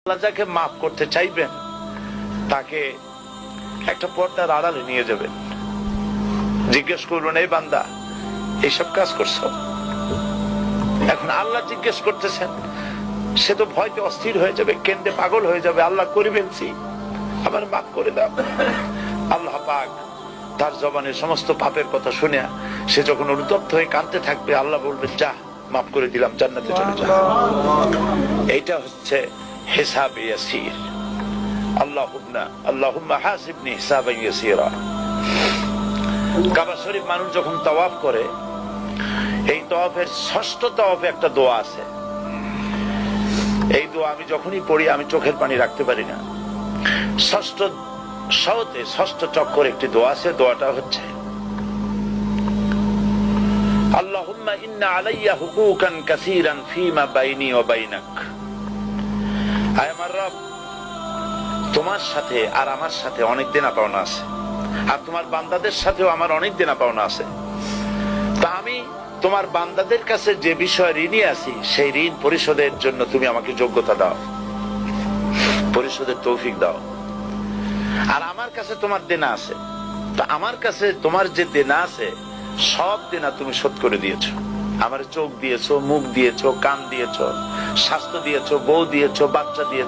আল্লাহ যাকে মাফ করতে চাইবেন তাকে একটা পর্দার আড়ালে নিয়ে যাবেন, জিজ্ঞেস করবেন, এই বান্দা এইসব কাজ করছো? এখন আল্লাহ জিজ্ঞেস করতেছেন, সে তো ভয়তে অস্থির হয়ে যাবে, কেন্দ্রে পাগল হয়ে যাবে, আল্লাহ করে ফেলছি, আবার মাফ করে দাও। আল্লাহ পাক তার জবানের সমস্ত পাপের কথা শুনে সে যখন অনুতপ্ত হয়ে কাঁদতে থাকবে, আল্লাহ বলবেন, যা মাফ করে দিলাম, জান্নাতে চলে যা। এইটা হচ্ছে হিসাব ইয়াসির। আল্লাহুম্মা হাসিবনি হিসাবান ইয়াসিরা। কাবা শরীফ মানুষ যখন তাওয়াফ করে, এই তাওয়াফের ষষ্ঠ তাওয়াফে একটা দোয়া আছে। এই দোয়া আমি যখনই পড়ি আমি চোখের পানি রাখতে পারি না। ষষ্ঠ চক্কর একটি দোয়া আছে, দোয়াটা হচ্ছে, আল্লাহুম্মা ইন্না আলাইয়া হুকুকান কাসীরান ফীমা বাইনি ওয়া বাইনাক। আয় আমার রব, তোমার সাথে আর আমার সাথে অনেক দেনা পাওনা আছে, আর তোমার বান্দাদের সাথেও আমার অনেক দেনা পাওনা আছে। তা আমি তোমার বান্দাদের কাছে যে বিষয় ঋণী আছি, সেই ঋণ পরিশোধের জন্য তুমি আমাকে যোগ্যতা দাও, পরিশোধের তৌফিক দাও। আর আমার কাছে তোমার দেনা আছে, তো আমার কাছে তোমার যে দেনা আছে সব দেনা তুমি শোধ করে দিয়েছো। আমার চোখ দিয়েছো, মুখ দিয়েছো, কান দিয়েছো, স্বাস্থ্য দিয়েছো, বউ দিয়েছো, বাচ্চা দিয়েছো,